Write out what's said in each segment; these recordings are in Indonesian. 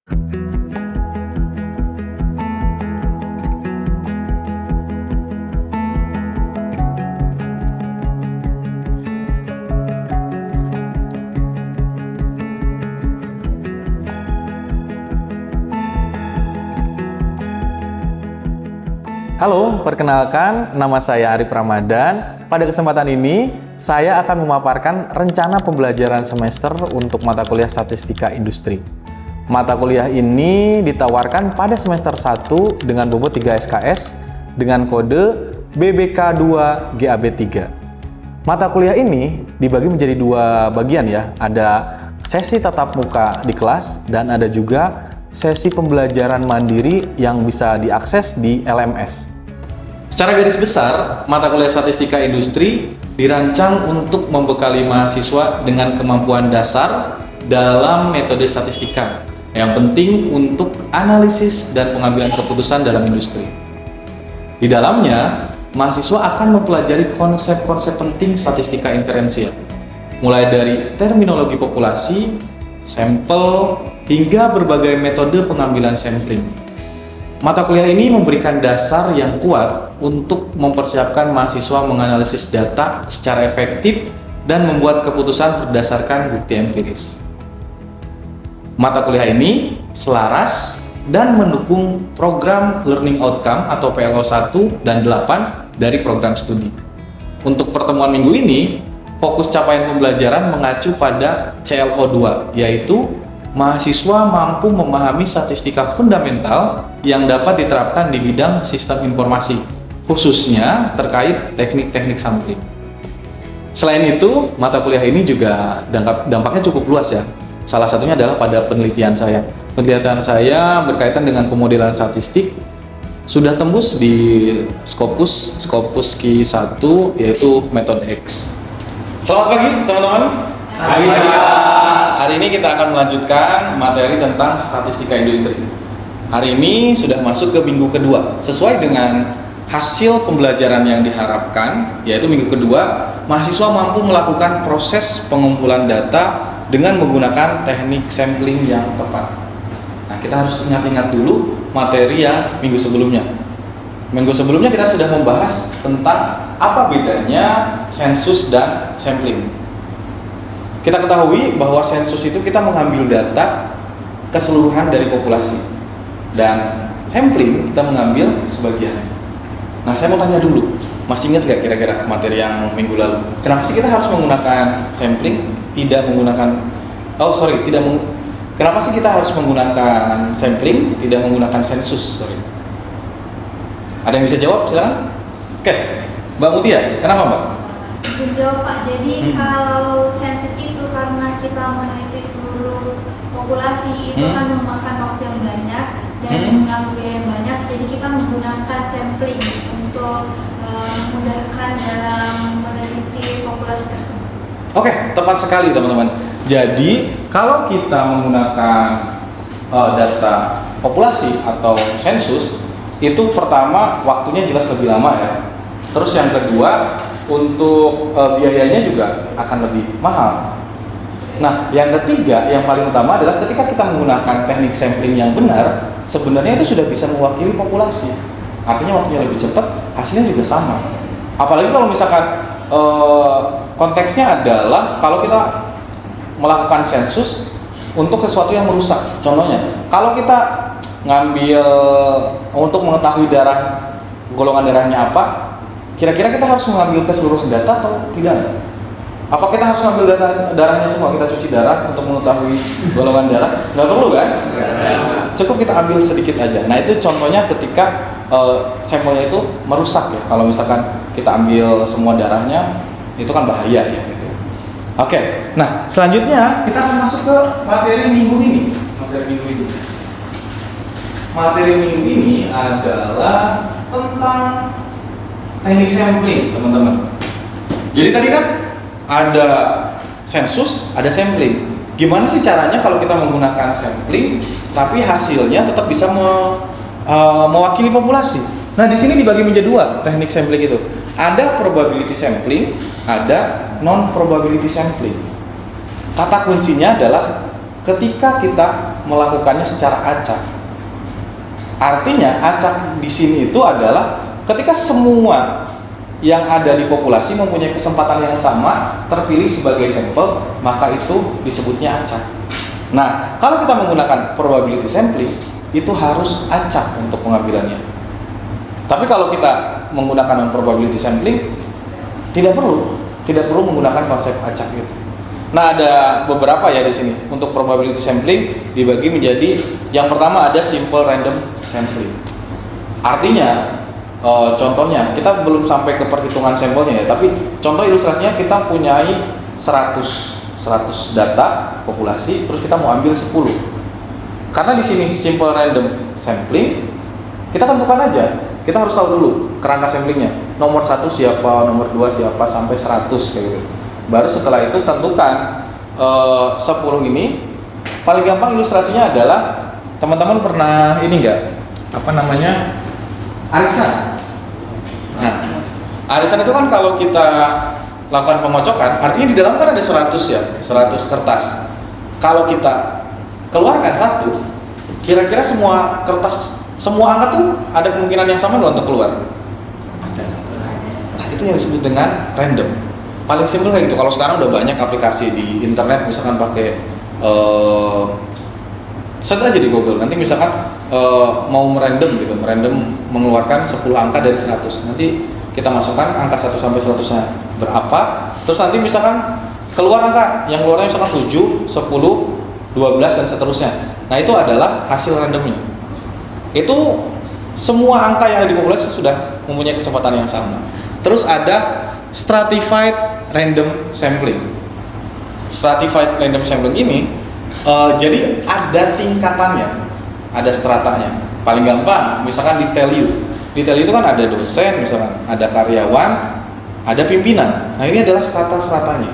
Halo, perkenalkan nama saya Arif Ramadan. Pada kesempatan ini, saya akan memaparkan rencana pembelajaran semester untuk mata kuliah Statistika Industri. Mata kuliah ini ditawarkan pada semester 1 dengan bobot 3 SKS dengan kode BBK2 GAB3. Mata kuliah ini dibagi menjadi dua bagian ya. Ada sesi tatap muka di kelas dan ada juga sesi pembelajaran mandiri yang bisa diakses di LMS. Secara garis besar, mata kuliah Statistika Industri dirancang untuk membekali mahasiswa dengan kemampuan dasar dalam metode statistika yang penting untuk analisis dan pengambilan keputusan dalam industri. Di dalamnya, mahasiswa akan mempelajari konsep-konsep penting statistika inferensial, mulai dari terminologi populasi, sampel, hingga berbagai metode pengambilan sampling. Mata kuliah ini memberikan dasar yang kuat untuk mempersiapkan mahasiswa menganalisis data secara efektif dan membuat keputusan berdasarkan bukti empiris. Mata kuliah ini selaras dan mendukung program Learning Outcome atau PLO 1 dan 8 dari program studi. Untuk pertemuan minggu ini, fokus capaian pembelajaran mengacu pada CLO 2, yaitu mahasiswa mampu memahami statistika fundamental yang dapat diterapkan di bidang sistem informasi, khususnya terkait teknik-teknik sampling. Selain itu, mata kuliah ini juga dampaknya cukup luas ya. Salah satunya adalah pada penelitian saya. Penelitian saya berkaitan dengan pemodelan statistik, sudah tembus di Scopus Q1 yaitu metode X. Selamat pagi teman-teman. Hari ini kita akan melanjutkan materi tentang statistika industri. Hari ini sudah masuk ke minggu kedua. Sesuai dengan hasil pembelajaran yang diharapkan, yaitu minggu kedua, mahasiswa mampu melakukan proses pengumpulan data dengan menggunakan teknik sampling yang tepat. Nah, kita harus ingat-ingat dulu materi yang minggu sebelumnya. Minggu sebelumnya kita sudah membahas tentang apa bedanya sensus dan sampling. Kita ketahui bahwa sensus itu kita mengambil data keseluruhan dari populasi dan sampling kita mengambil sebagian. Nah, saya mau tanya dulu, masih ingat gak kira-kira materi yang minggu lalu? Kenapa sih kita harus menggunakan sampling, kenapa sih kita harus menggunakan sampling, tidak menggunakan sensus? Ada yang bisa jawab? Silakan. Oke, Mbak Mutia, kenapa Mbak? Jawab Pak, jadi kalau sensus itu karena kita meneliti seluruh populasi itu kan memakan waktu yang banyak dan mengambil biaya yang banyak, jadi kita menggunakan sampling untuk memudahkan dalam meneliti populasi tersebut. Oke, tepat sekali teman-teman. Jadi kalau kita menggunakan data populasi atau sensus, itu pertama waktunya jelas lebih lama ya. Terus yang kedua, untuk biayanya juga akan lebih mahal. Nah, yang ketiga, yang paling utama adalah ketika kita menggunakan teknik sampling yang benar, sebenarnya itu sudah bisa mewakili populasi. Artinya waktunya lebih cepat, hasilnya juga sama. Apalagi kalau misalkan konteksnya adalah kalau kita melakukan sensus untuk sesuatu yang merusak. Contohnya, kalau kita ngambil untuk mengetahui golongan darahnya apa, kira-kira kita harus mengambil keseluruhan data atau tidak? Apa kita harus mengambil darahnya semua, kita cuci darah untuk mengetahui golongan darah? Nggak perlu kan? Cukup kita ambil sedikit aja. Nah, itu contohnya ketika sampelnya itu merusak ya. Kalau misalkan kita ambil semua darahnya, itu kan bahaya ya. Gitu. Oke, nah selanjutnya kita akan masuk ke materi minggu ini. Materi minggu ini adalah tentang teknik sampling, teman-teman. Jadi tadi kan ada sensus, ada sampling. Gimana sih caranya kalau kita menggunakan sampling, tapi hasilnya tetap bisa mewakili populasi? Nah, di sini dibagi menjadi dua teknik sampling itu. Ada probability sampling, ada non probability sampling. Kata kuncinya adalah ketika kita melakukannya secara acak. Artinya acak di sini itu adalah ketika semua yang ada di populasi mempunyai kesempatan yang sama terpilih sebagai sampel, maka itu disebutnya acak. Nah, kalau kita menggunakan probability sampling, itu harus acak untuk pengambilannya. Tapi kalau kita menggunakan non probability sampling, tidak perlu menggunakan konsep acak itu. Nah, ada beberapa ya di sini. Untuk probability sampling dibagi menjadi, yang pertama ada simple random sampling. Artinya, contohnya kita belum sampai ke perhitungan sampelnya ya, tapi contoh ilustrasinya kita punyai 100 data populasi, terus kita mau ambil 10. Karena di sini simple random sampling, kita tentukan aja. Kita harus tahu dulu kerangka samplingnya. Nomor 1 siapa, nomor 2 siapa, sampai 100 kayak gitu. Baru setelah itu tentukan 10 ini. Paling gampang ilustrasinya adalah teman-teman pernah ini enggak? Apa namanya? Arisan. Nah, arisan itu kan kalau kita lakukan pengocokan, artinya di dalam kan ada 100 ya, 100 kertas. Kalau kita keluarkan 1, kira-kira semua kertas, semua angka tuh ada kemungkinan yang sama nggak untuk keluar? Ada. Nah, itu yang disebut dengan random. Paling simpel kayak gitu. Kalau sekarang udah banyak aplikasi di internet, misalkan pakai search aja di Google. Nanti misalkan mau merandom gitu, merandom mengeluarkan 10 angka dari 100. Nanti kita masukkan angka 1 sampai 100-nya berapa. Terus nanti misalkan keluar angka yang keluarnya misalkan 7, 10, 12 dan seterusnya. Nah, itu adalah hasil randomnya. Itu semua angka yang ada di populasi sudah mempunyai kesempatan yang sama. Terus ada stratified random sampling. Stratified random sampling ini jadi ada tingkatannya, ada stratanya. Paling gampang, misalkan di tell you. Di tell you itu kan ada dosen, misalkan ada karyawan, ada pimpinan. Nah, ini adalah strata-stratanya.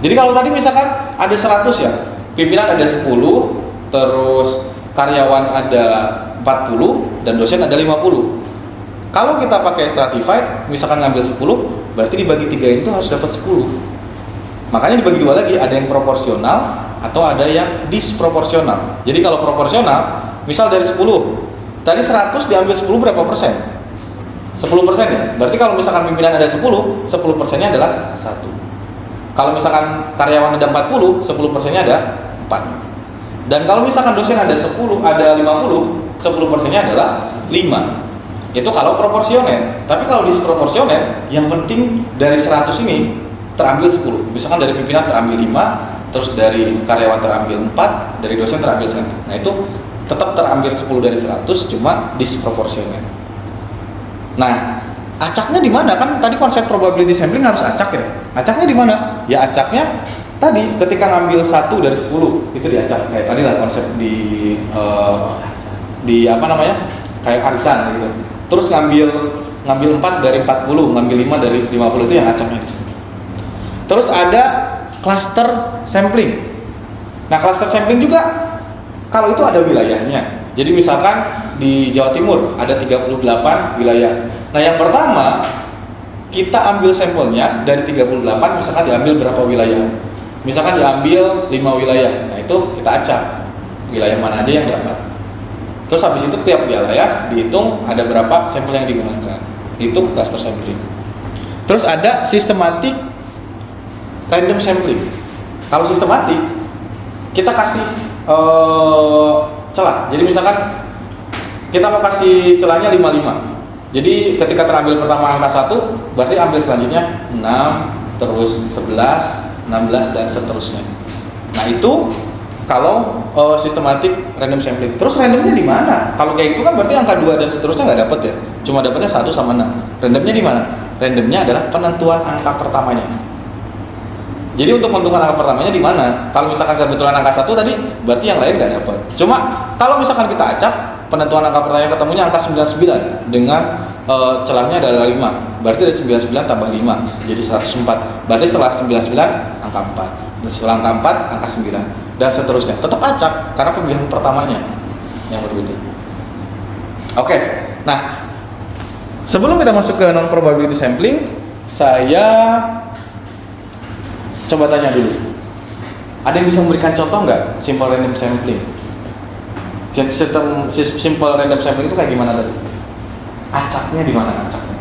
Jadi kalau tadi misalkan ada 100 ya, pimpinan ada 10, terus karyawan ada 40 dan dosen ada 50. Kalau kita pakai stratified, misalkan ngambil 10, berarti dibagi 3 itu harus dapat 10. Makanya dibagi 2 lagi, ada yang proporsional atau ada yang disproporsional. Jadi kalau proporsional, misal dari 10, tadi 100 diambil 10 berapa persen? 10% ya? Berarti kalau misalkan pimpinan ada 10, 10%-nya adalah 1. Kalau misalkan karyawan ada 40, 10%-nya ada 4. Dan kalau misalkan dosen ada 10, ada 50, 10%-nya adalah 5. Itu kalau proporsioner. Tapi kalau disproporsioner, yang penting dari 100 ini terambil 10. Misalkan dari pimpinan terambil 5, terus dari karyawan terambil 4, dari dosen terambil 1. Nah, itu tetap terambil 10 dari 100, cuma disproporsioner. Nah, acaknya di mana? Kan tadi konsep probability sampling harus acak ya. Acaknya di mana? Ya acaknya tadi ketika ngambil 1 dari 10 itu diacak. Kayak tadi lah konsep di apa namanya? Kayak arisan gitu. Terus ngambil 4 dari 40, ngambil 5 dari 50, itu yang acaknya di sini. Terus ada cluster sampling. Nah, cluster sampling juga kalau itu ada wilayahnya. Jadi misalkan di Jawa Timur ada 38 wilayah. Nah, yang pertama kita ambil sampelnya dari 38, misalkan diambil berapa wilayah? Misalkan diambil 5 wilayah. Nah, itu kita acak wilayah mana aja yang dapat. Terus habis itu tiap wilayah dihitung ada berapa sampel yang digunakan. Itu cluster sampling. Terus ada systematic random sampling. Kalau sistematik, kita kasih celah. Jadi misalkan kita mau kasih celahnya 55. Jadi ketika terambil pertama angka 1, berarti ambil selanjutnya 6, terus 11, 16 dan seterusnya. Nah, itu kalau sistematik random sampling. Terus randomnya di mana? Kalau kayak gitu kan berarti angka 2 dan seterusnya nggak dapat ya. Cuma dapatnya 1 sama 6. Randomnya di mana? Randomnya adalah penentuan angka pertamanya. Jadi untuk menentukan angka pertamanya di mana? Kalau misalkan kebetulan angka 1 tadi, berarti yang lain nggak dapat. Cuma kalau misalkan kita acak, penentuan angka pertamanya ketemunya angka 99 dengan celahnya adalah 5. Berarti dari 99 tambah 5 jadi 104. Berarti setelah 99 angka 4. Dan setelah angka 4 angka 9 dan seterusnya. Tetap acak karena pemilihan pertamanya yang berbeda. Oke. Nah, sebelum kita masuk ke non probability sampling, saya coba tanya dulu. Ada yang bisa memberikan contoh nggak simple random sampling? Sistem simple random sampling itu kayak gimana tadi? Acaknya di mana acaknya?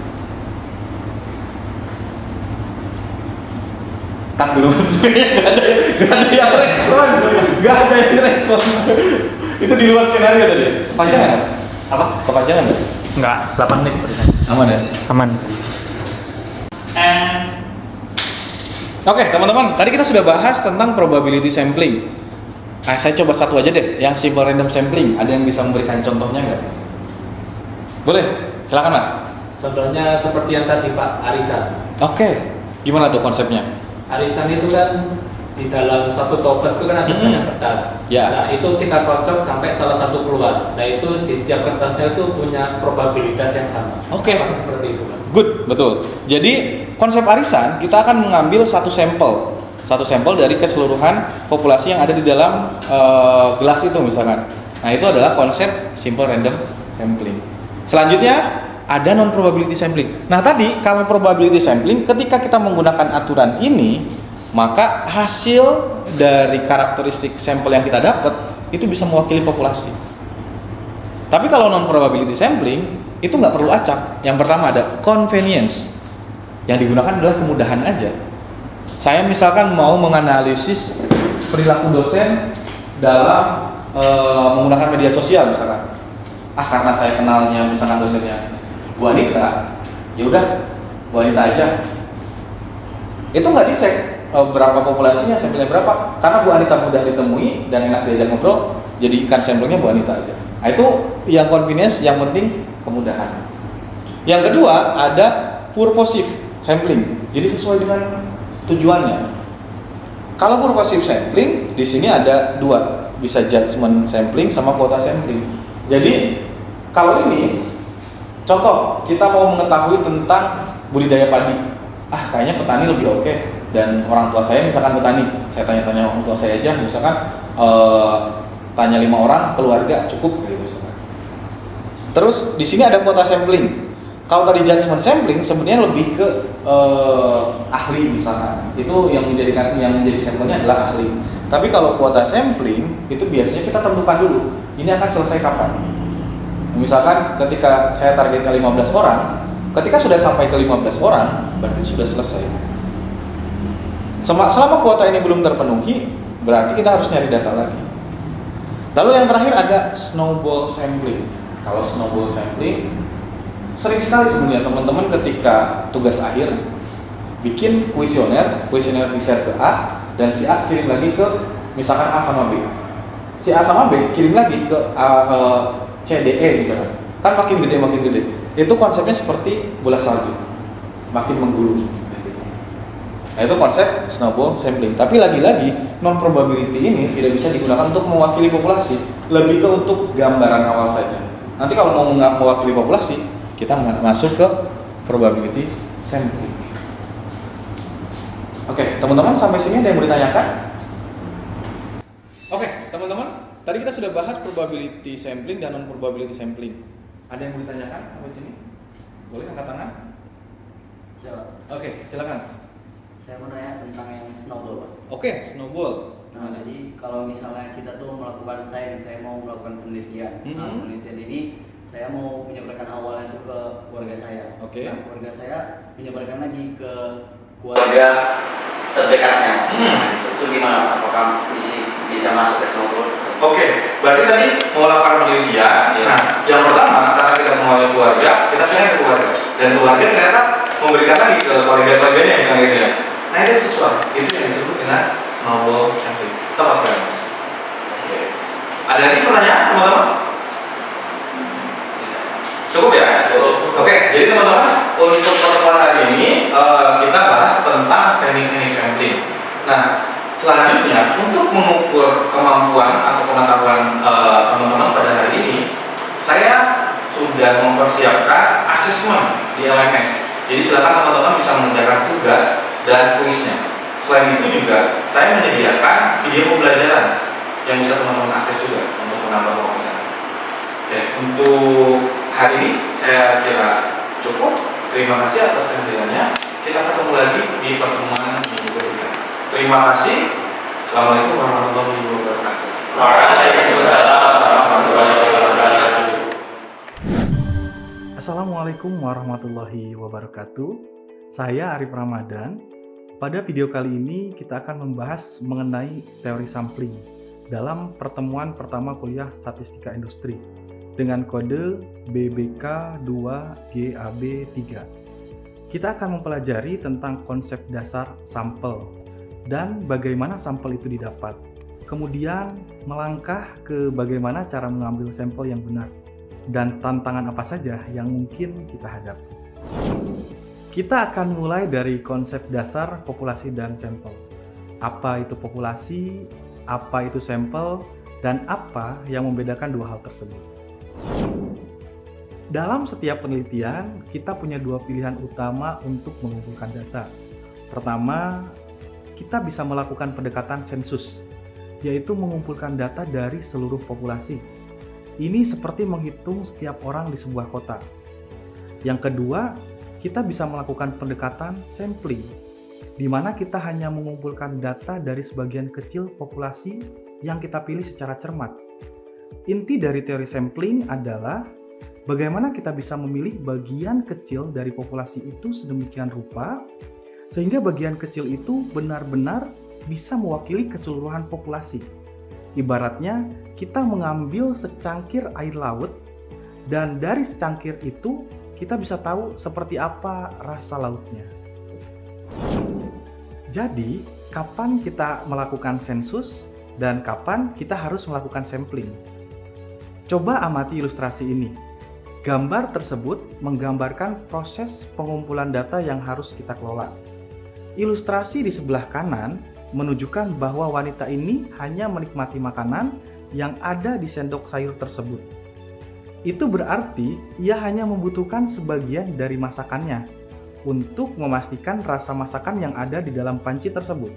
Kan dulu gak ada yang respon, gak ada yang respon. Itu di luar skenario tadi. Kepanjangan mas? Apa? Kepanjangan nggak? Enggak, 8 menit barusan. Aman ya? Aman. Oke, teman-teman, tadi kita sudah bahas tentang probability sampling. Nah, saya coba satu aja deh, yang simple random sampling. Ada yang bisa memberikan contohnya nggak? Boleh, silakan mas. Contohnya seperti yang tadi Pak, arisan. Oke, gimana tuh konsepnya? Arisan itu kan di dalam satu toples itu kan ada banyak kertas. Ya. Nah itu kita kocok sampai salah satu keluar. Nah itu di setiap kertasnya itu punya probabilitas yang sama. Oke. Apakah seperti itu Pak? Good, betul. Jadi konsep arisan kita akan mengambil satu sampel dari keseluruhan populasi yang ada di dalam gelas itu misalkan. Nah itu adalah konsep simple random sampling. Selanjutnya ada non probability sampling. Nah tadi kalau probability sampling ketika kita menggunakan aturan ini, maka hasil dari karakteristik sampel yang kita dapat itu bisa mewakili populasi. Tapi kalau non probability sampling itu nggak perlu acak. Yang pertama ada convenience. Yang digunakan adalah kemudahan aja. Saya misalkan mau menganalisis perilaku dosen dalam menggunakan media sosial misalkan. Karena saya kenalnya misalkan dosennya Bu Anita, ya udah Bu Anita aja. Itu nggak dicek berapa populasinya, sampelnya berapa. Karena Bu Anita mudah ditemui dan enak diajak ngobrol, jadikan sampelnya Bu Anita aja. Nah itu yang convenience, yang penting kemudahan. Yang kedua ada purposive sampling. Jadi sesuai dengan tujuannya. Kalau purposive sampling di sini ada dua, bisa judgment sampling sama quota sampling. Jadi kalau ini contoh kita mau mengetahui tentang budidaya padi. Kayaknya petani lebih oke dan orang tua saya misalkan petani. Saya tanya-tanya orang tua saya aja misalkan tanya 5 orang keluarga cukup gitu misalkan. Terus di sini ada quota sampling. Kalau tadi judgment sampling sebenarnya lebih ke ahli misalkan. Itu yang menjadi sampelnya adalah ahli. Tapi kalau quota sampling itu biasanya kita tentukan dulu. Ini akan selesai kapan? Misalkan ketika saya targetnya 15 orang, ketika sudah sampai ke 15 orang, berarti sudah selesai. Selama kuota ini belum terpenuhi, berarti kita harus nyari data lagi. Lalu yang terakhir ada snowball sampling. Kalau snowball sampling, sering sekali sebenarnya teman-teman ketika tugas akhir bikin kuesioner di-share ke A, dan si A kirim lagi ke misalkan A sama B. Si A sama B kirim lagi ke C, D, E misalkan. Kan makin gede. Itu konsepnya seperti bola salju, makin menggulung. Nah, itu konsep snowball sampling. Tapi lagi-lagi non probability ini tidak bisa digunakan untuk mewakili populasi, lebih ke untuk gambaran awal saja. Nanti kalau mau mewakili populasi, kita masuk ke probability sampling. Oke, teman-teman sampai sini ada yang mau ditanyakan? Oke, teman-teman, tadi kita sudah bahas probability sampling dan non probability sampling. Ada yang mau ditanyakan sampai sini? Boleh angkat tangan? Siapa? Oke, silakan. Saya mau nanya tentang yang snowball, Pak. Oke, snowball. Nah, jadi kalau misalnya kita tuh melakukan, saya mau melakukan penelitian. Nah, penelitian ini saya mau menyebarkan awalnya itu ke keluarga saya. Oke. Nah, keluarga saya menyebarkan lagi ke keluarga terdekatnya. Itu gimana? Apakah bisa masuk ke snowball? Oke, berarti tadi mau lakukan penelitian. Iya. Nah, yang pertama karena kita mengenal keluarga, kita share ke keluarga. Dan keluarga ternyata memberikan lagi ke keluarga-keluarganya misalnya gitu ya. Nah itu sesuatu, itu yang disebut dengan snowball sampling. Tepat sekali mas. Oke. Ada lagi pertanyaan teman-teman? Cukup ya? Cukup. Oke, jadi teman-teman untuk pertemuan hari ini kita bahas tentang teknik-teknik sampling. Nah, selanjutnya untuk mengukur kemampuan atau pengetahuan teman-teman pada hari ini, saya sudah mempersiapkan asesmen di LMS. Jadi silakan teman-teman bisa mengerjakan tugas dan kuisnya. Selain itu juga saya menyediakan video pembelajaran yang bisa teman-teman akses juga untuk menambah wawasan. Oke, untuk hari ini saya kira cukup. Terima kasih atas kehadirannya. Kita ketemu lagi di pertemuan minggu berikutnya. Terima kasih. Assalamualaikum warahmatullahi wabarakatuh. Waalaikumsalam warahmatullahi wabarakatuh. Assalamualaikum warahmatullahi wabarakatuh. Saya Arif Ramadan. Pada video kali ini kita akan membahas mengenai teori sampling dalam pertemuan pertama kuliah Statistika Industri dengan kode BBK 2GAB3. Kita akan mempelajari tentang konsep dasar sampel dan bagaimana sampel itu didapat. Kemudian melangkah ke bagaimana cara mengambil sampel yang benar dan tantangan apa saja yang mungkin kita hadapi. Kita akan mulai dari konsep dasar populasi dan sampel. Apa itu populasi, apa itu sampel, dan apa yang membedakan dua hal tersebut. Dalam setiap penelitian, kita punya dua pilihan utama untuk mengumpulkan data. Pertama, kita bisa melakukan pendekatan sensus, yaitu mengumpulkan data dari seluruh populasi. Ini seperti menghitung setiap orang di sebuah kota. Yang kedua, kita bisa melakukan pendekatan sampling, di mana kita hanya mengumpulkan data dari sebagian kecil populasi yang kita pilih secara cermat. Inti dari teori sampling adalah bagaimana kita bisa memilih bagian kecil dari populasi itu sedemikian rupa, sehingga bagian kecil itu benar-benar bisa mewakili keseluruhan populasi. Ibaratnya, kita mengambil secangkir air laut, dan dari secangkir itu, kita bisa tahu seperti apa rasa lautnya. Jadi, kapan kita melakukan sensus, dan kapan kita harus melakukan sampling? Coba amati ilustrasi ini. Gambar tersebut menggambarkan proses pengumpulan data yang harus kita kelola. Ilustrasi di sebelah kanan menunjukkan bahwa wanita ini hanya menikmati makanan yang ada di sendok sayur tersebut. Itu berarti ia hanya membutuhkan sebagian dari masakannya untuk memastikan rasa masakan yang ada di dalam panci tersebut.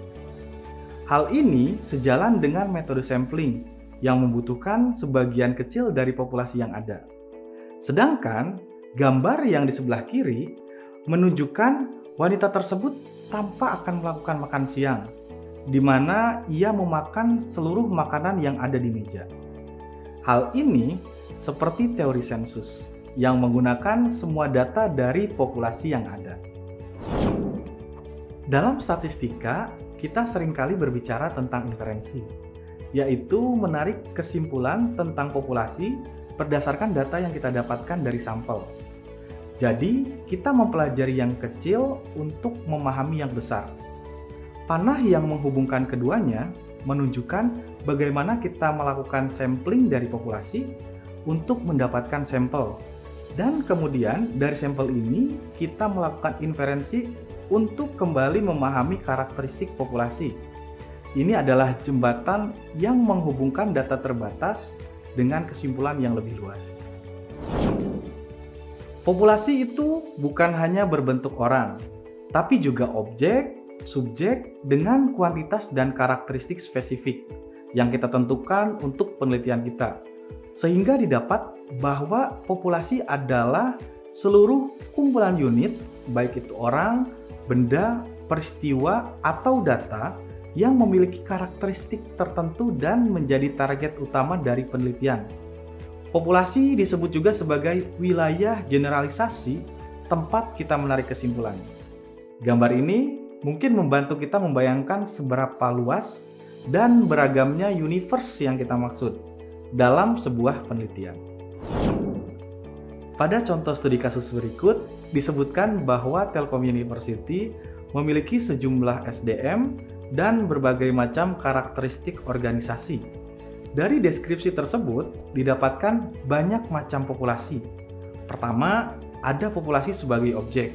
Hal ini sejalan dengan metode sampling yang membutuhkan sebagian kecil dari populasi yang ada. Sedangkan gambar yang di sebelah kiri menunjukkan wanita tersebut tanpa akan melakukan makan siang, di mana ia memakan seluruh makanan yang ada di meja. Hal ini seperti teori sensus yang menggunakan semua data dari populasi yang ada. Dalam statistika, kita seringkali berbicara tentang inferensi, yaitu menarik kesimpulan tentang populasi berdasarkan data yang kita dapatkan dari sampel. Jadi, kita mempelajari yang kecil untuk memahami yang besar. Panah yang menghubungkan keduanya menunjukkan bagaimana kita melakukan sampling dari populasi untuk mendapatkan sampel. Dan kemudian dari sampel ini kita melakukan inferensi untuk kembali memahami karakteristik populasi. Ini adalah jembatan yang menghubungkan data terbatas dengan kesimpulan yang lebih luas. Populasi itu bukan hanya berbentuk orang, tapi juga objek, subjek dengan kuantitas dan karakteristik spesifik yang kita tentukan untuk penelitian kita. Sehingga didapat bahwa populasi adalah seluruh kumpulan unit, baik itu orang, benda, peristiwa, atau data yang memiliki karakteristik tertentu dan menjadi target utama dari penelitian. Populasi disebut juga sebagai wilayah generalisasi tempat kita menarik kesimpulan. Gambar ini mungkin membantu kita membayangkan seberapa luas dan beragamnya universe yang kita maksud dalam sebuah penelitian. Pada contoh studi kasus berikut, disebutkan bahwa Telkom University memiliki sejumlah SDM dan berbagai macam karakteristik organisasi. Dari deskripsi tersebut didapatkan banyak macam populasi. Pertama, ada populasi sebagai objek.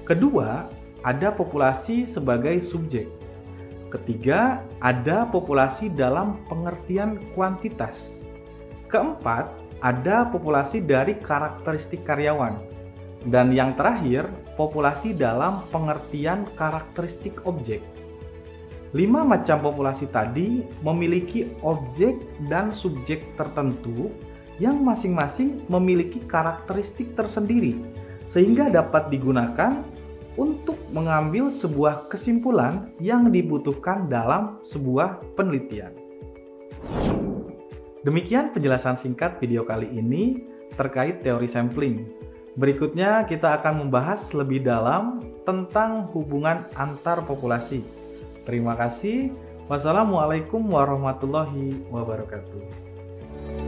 Kedua, ada populasi sebagai subjek. Ketiga, ada populasi dalam pengertian kuantitas. Keempat, ada populasi dari karakteristik karyawan. Dan yang terakhir, populasi dalam pengertian karakteristik objek. 5 macam populasi tadi memiliki objek dan subjek tertentu yang masing-masing memiliki karakteristik tersendiri, sehingga dapat digunakan untuk mengambil sebuah kesimpulan yang dibutuhkan dalam sebuah penelitian. Demikian penjelasan singkat video kali ini terkait teori sampling. Berikutnya kita akan membahas lebih dalam tentang hubungan antar populasi. Terima kasih. Wassalamualaikum warahmatullahi wabarakatuh.